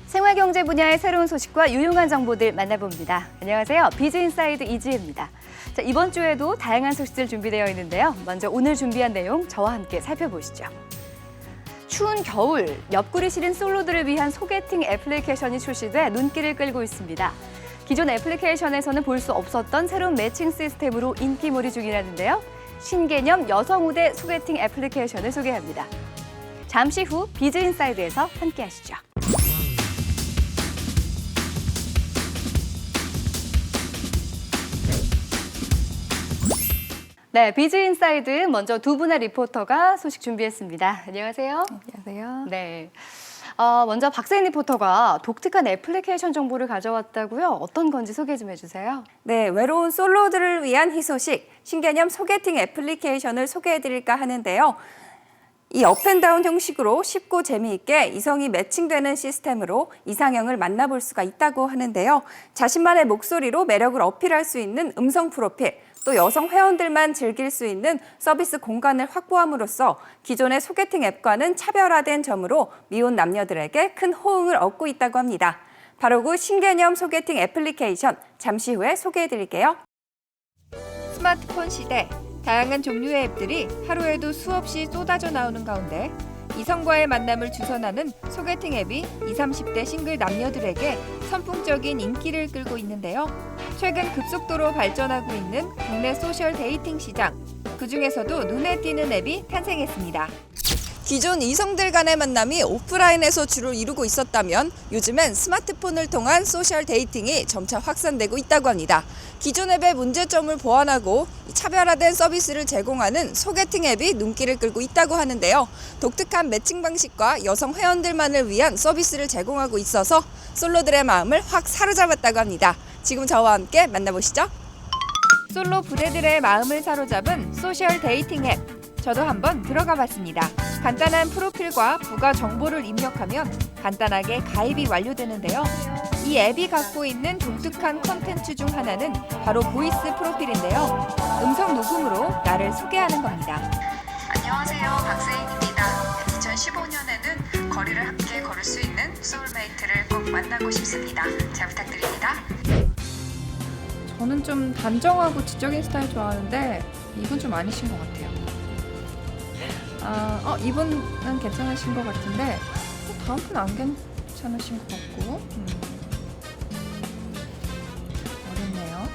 생활경제 분야의 새로운 소식과 유용한 정보들 만나봅니다. 안녕하세요. 비즈인사이드 이지혜입니다. 자, 이번 주에도 다양한 소식들 준비되어 있는데요. 먼저 오늘 준비한 내용 저와 함께 살펴보시죠. 추운 겨울, 옆구리 시린 솔로들을 위한 소개팅 애플리케이션이 출시돼 눈길을 끌고 있습니다. 기존 애플리케이션에서는 볼 수 없었던 새로운 매칭 시스템으로 인기몰이 중이라는데요. 신개념 여성 우대 소개팅 애플리케이션을 소개합니다. 잠시 후 비즈인사이드에서 함께 하시죠. 네, 비즈인사이드 먼저 두 분의 리포터가 소식 준비했습니다. 안녕하세요. 안녕하세요. 네. 먼저 박세인 리포터가 독특한 애플리케이션 정보를 가져왔다고요? 어떤 건지 소개 좀 해주세요. 네, 외로운 솔로들을 위한 희소식, 신개념 소개팅 애플리케이션을 소개해드릴까 하는데요. 이 업앤다운 형식으로 쉽고 재미있게 이성이 매칭되는 시스템으로 이상형을 만나볼 수가 있다고 하는데요. 자신만의 목소리로 매력을 어필할 수 있는 음성 프로필, 또 여성 회원들만 즐길 수 있는 서비스 공간을 확보함으로써 기존의 소개팅 앱과는 차별화된 점으로 미혼 남녀들에게 큰 호응을 얻고 있다고 합니다. 바로 그 신개념 소개팅 애플리케이션 잠시 후에 소개해드릴게요. 스마트폰 시대, 다양한 종류의 앱들이 하루에도 수없이 쏟아져 나오는 가운데 이성과의 만남을 주선하는 소개팅 앱이 20, 30대 싱글 남녀들에게 선풍적인 인기를 끌고 있는데요. 최근 급속도로 발전하고 있는 국내 소셜 데이팅 시장, 그중에서도 눈에 띄는 앱이 탄생했습니다. 기존 이성들 간의 만남이 오프라인에서 주로 이루고 있었다면 요즘엔 스마트폰을 통한 소셜 데이팅이 점차 확산되고 있다고 합니다. 기존 앱의 문제점을 보완하고 차별화된 서비스를 제공하는 소개팅 앱이 눈길을 끌고 있다고 하는데요. 독특한 매칭 방식과 여성 회원들만을 위한 서비스를 제공하고 있어서 솔로들의 마음을 확 사로잡았다고 합니다. 지금 저와 함께 만나보시죠. 솔로 부대들의 마음을 사로잡은 소셜 데이팅 앱. 저도 한번 들어가 봤습니다. 간단한 프로필과 부가 정보를 입력하면 간단하게 가입이 완료되는데요. 이 앱이 갖고 있는 독특한 콘텐츠 중 하나는 바로 보이스 프로필인데요. 음성 녹음으로 나를 소개하는 겁니다. 안녕하세요, 박세인입니다. 2015년에는 거리를 함께 걸을 수 있는 소울메이트를 꼭 만나고 싶습니다. 잘 부탁드립니다. 저는 좀 단정하고 지적인 스타일 좋아하는데 이분 좀 아니신 것 같아요. 이분은 괜찮으신 것 같은데 다음 분 안 괜찮으신 것 같고 어렵네요.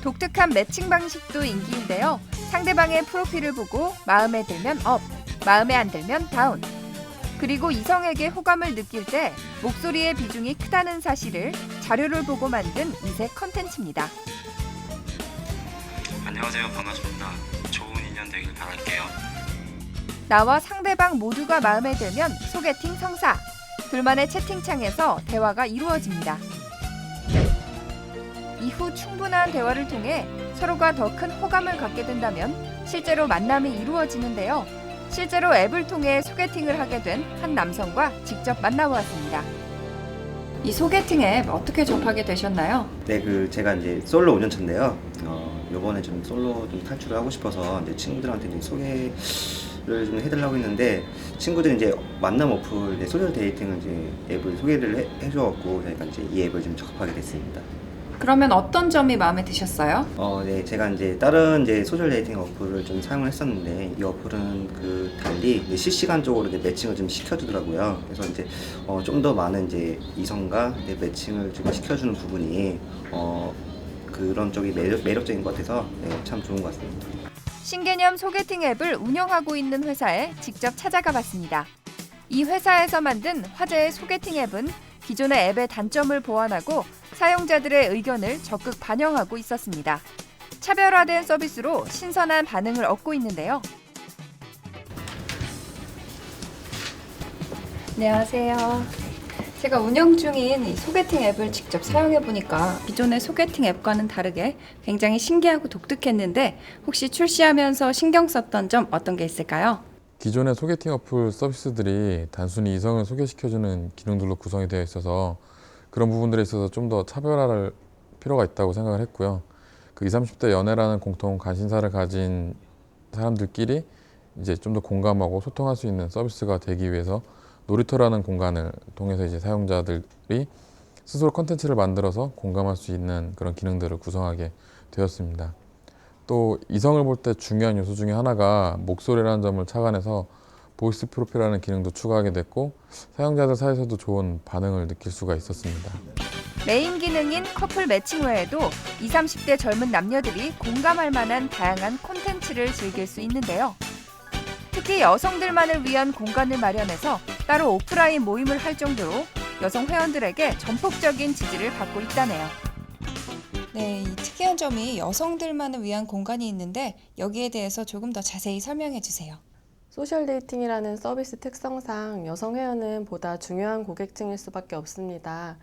독특한 매칭 방식도 인기인데요. 상대방의 프로필을 보고 마음에 들면 업, 마음에 안 들면 다운. 그리고 이성에게 호감을 느낄 때 목소리의 비중이 크다는 사실을 자료를 보고 만든 이색 컨텐츠입니다. 안녕하세요. 반갑습니다. 좋은 인연 되길 바랄게요. 나와 상대방 모두가 마음에 들면 소개팅 성사. 둘만의 채팅창에서 대화가 이루어집니다. 이후 충분한 대화를 통해 서로가 더 큰 호감을 갖게 된다면 실제로 만남이 이루어지는데요. 실제로 앱을 통해 소개팅을 하게 된 한 남성과 직접 만나보았습니다. 이 소개팅 앱 어떻게 접하게 되셨나요? 네, 제가 이제 솔로 5년차인데요. 요번에 좀 솔로 좀 탈출을 하고 싶어서 이제 친구들한테 좀 소개를 좀 해달라고 했는데 친구들이 이제 만남 어플 이제 소셜 데이팅을 이제 앱을 소개를 해줘갖고 저희가 이제 이 앱을 좀 접하게 됐습니다. 그러면 어떤 점이 마음에 드셨어요? 네, 제가 이제 다른 이제 소셜 데이팅 어플을 좀 사용을 했었는데 이 어플은 그 달리 이제 실시간적으로 이제 매칭을 좀 시켜주더라고요. 그래서 이제 좀 더 많은 이제 이성과 이제 매칭을 좀 시켜주는 부분이 그런 쪽이 매력적인 것 같아서 네, 참 좋은 것 같습니다. 신개념 소개팅 앱을 운영하고 있는 회사에 직접 찾아가 봤습니다. 이 회사에서 만든 화제의 소개팅 앱은 기존의 앱의 단점을 보완하고 사용자들의 의견을 적극 반영하고 있었습니다. 차별화된 서비스로 신선한 반응을 얻고 있는데요. 안녕하세요. 제가 운영 중인 이 소개팅 앱을 직접 사용해보니까 기존의 소개팅 앱과는 다르게 굉장히 신기하고 독특했는데 혹시 출시하면서 신경 썼던 점 어떤 게 있을까요? 기존의 소개팅 어플 서비스들이 단순히 이성을 소개시켜주는 기능들로 구성이 되어 있어서 그런 부분들에 있어서 좀 더 차별화할 필요가 있다고 생각을 했고요. 그 20, 30대 연애라는 공통 관심사를 가진 사람들끼리 이제 좀 더 공감하고 소통할 수 있는 서비스가 되기 위해서 놀이터라는 공간을 통해서 이제 사용자들이 스스로 컨텐츠를 만들어서 공감할 수 있는 그런 기능들을 구성하게 되었습니다. 또 이성을 볼 때 중요한 요소 중에 하나가 목소리라는 점을 착안해서 보이스 프로필이라는 기능도 추가하게 됐고 사용자들 사이에서도 좋은 반응을 느낄 수가 있었습니다. 메인 기능인 커플 매칭 외에도 20, 30대 젊은 남녀들이 공감할 만한 다양한 콘텐츠를 즐길 수 있는데요. 특히 여성들만을 위한 공간을 마련해서 따로 오프라인 모임을 할 정도로 여성 회원들에게 전폭적인 지지를 받고 있다네요. 네, 이 특이한 점이 여성들만을 위한 공간이 있는데 여기에 대해서 조금 더 자세히 설명해 주세요. 소셜 데이팅이라는 서비스 특성상 여성 회원은 보다 중요한 고객층일 수밖에 없습니다.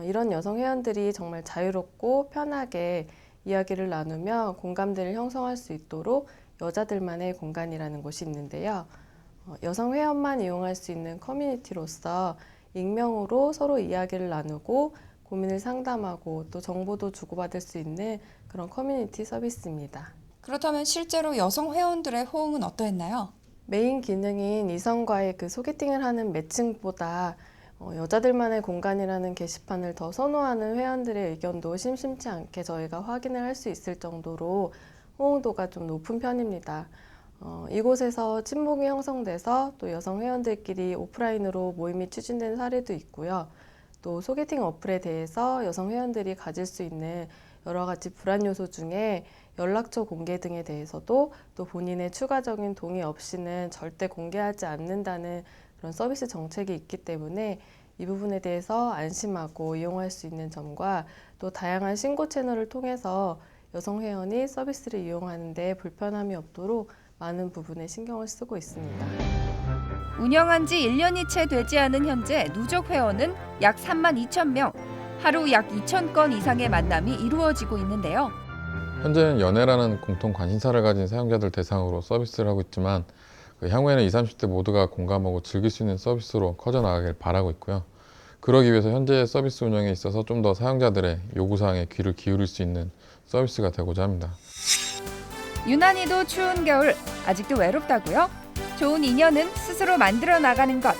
이런 여성 회원들이 정말 자유롭고 편하게 이야기를 나누며 공감대를 형성할 수 있도록 여자들만의 공간이라는 곳이 있는데요. 여성 회원만 이용할 수 있는 커뮤니티로서 익명으로 서로 이야기를 나누고 고민을 상담하고 또 정보도 주고받을 수 있는 그런 커뮤니티 서비스입니다. 그렇다면 실제로 여성 회원들의 호응은 어떠했나요? 메인 기능인 이성과의 그 소개팅을 하는 매칭보다 여자들만의 공간이라는 게시판을 더 선호하는 회원들의 의견도 심심치 않게 저희가 확인을 할 수 있을 정도로 호응도가 좀 높은 편입니다. 이곳에서 친목이 형성돼서 또 여성 회원들끼리 오프라인으로 모임이 추진된 사례도 있고요. 또 소개팅 어플에 대해서 여성 회원들이 가질 수 있는 여러 가지 불안 요소 중에 연락처 공개 등에 대해서도 또 본인의 추가적인 동의 없이는 절대 공개하지 않는다는 그런 서비스 정책이 있기 때문에 이 부분에 대해서 안심하고 이용할 수 있는 점과 또 다양한 신고 채널을 통해서 여성 회원이 서비스를 이용하는 데 불편함이 없도록 많은 부분에 신경을 쓰고 있습니다. 운영한 지 1년이 채 되지 않은 현재 누적 회원은 약 32,000명, 하루 약 2,000건 이상의 만남이 이루어지고 있는데요. 현재는 연애라는 공통 관심사를 가진 사용자들 대상으로 서비스를 하고 있지만 향후에는 20, 30대 모두가 공감하고 즐길 수 있는 서비스로 커져나가길 바라고 있고요. 그러기 위해서 현재 서비스 운영에 있어서 좀 더 사용자들의 요구사항에 귀를 기울일 수 있는 서비스가 되고자 합니다. 유난히도 추운 겨울, 아직도 외롭다고요? 좋은 인연은 스스로 만들어 나가는 것.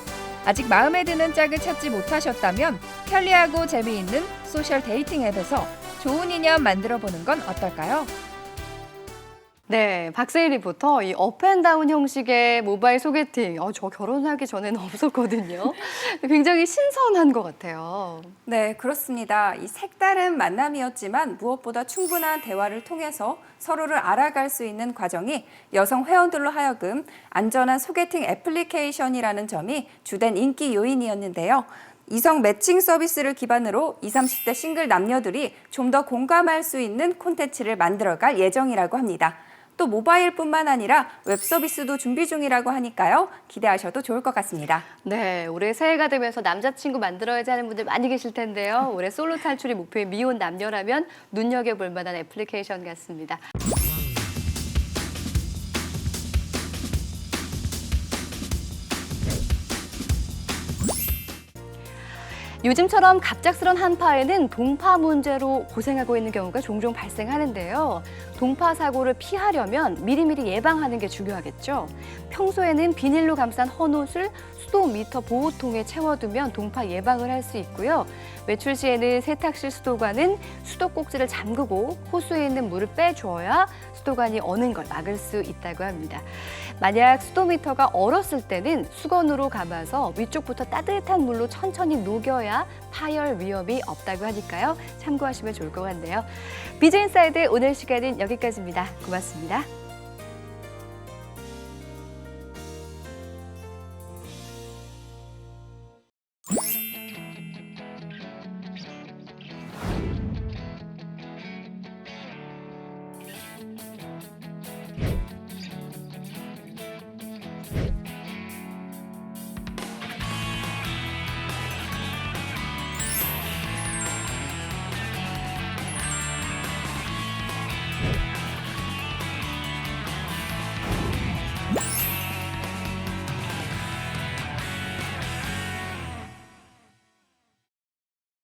아직 마음에 드는 짝을 찾지 못하셨다면 편리하고 재미있는 소셜 데이팅 앱에서 좋은 인연 만들어 보는 건 어떨까요? 네, 박세희 리포터, 이 업앤다운 형식의 모바일 소개팅, 저 결혼하기 전에는 없었거든요. 굉장히 신선한 것 같아요. 네, 그렇습니다. 이 색다른 만남이었지만 무엇보다 충분한 대화를 통해서 서로를 알아갈 수 있는 과정이 여성 회원들로 하여금 안전한 소개팅 애플리케이션이라는 점이 주된 인기 요인이었는데요. 이성 매칭 서비스를 기반으로 20, 30대 싱글 남녀들이 좀 더 공감할 수 있는 콘텐츠를 만들어갈 예정이라고 합니다. 또 모바일뿐만 아니라 웹 서비스도 준비 중이라고 하니까요. 기대하셔도 좋을 것 같습니다. 네, 올해 새해가 되면서 남자친구 만들어야지 하는 분들 많이 계실 텐데요. 올해 솔로 탈출이 목표인 미혼 남녀라면 눈여겨볼 만한 애플리케이션 같습니다. 요즘처럼 갑작스런 한파에는 동파 문제로 고생하고 있는 경우가 종종 발생하는데요. 동파 사고를 피하려면 미리미리 예방하는 게 중요하겠죠. 평소에는 비닐로 감싼 헌옷을 수도미터 보호통에 채워두면 동파 예방을 할 수 있고요. 외출 시에는 세탁실 수도관은 수도꼭지를 잠그고 호수에 있는 물을 빼줘야 수도관이 어는 걸 막을 수 있다고 합니다. 만약 수도미터가 얼었을 때는 수건으로 감아서 위쪽부터 따뜻한 물로 천천히 녹여야 파열 위험이 없다고 하니까요. 참고하시면 좋을 것 같네요. 비즈인사이드 오늘 시간은 여기까지입니다. 고맙습니다.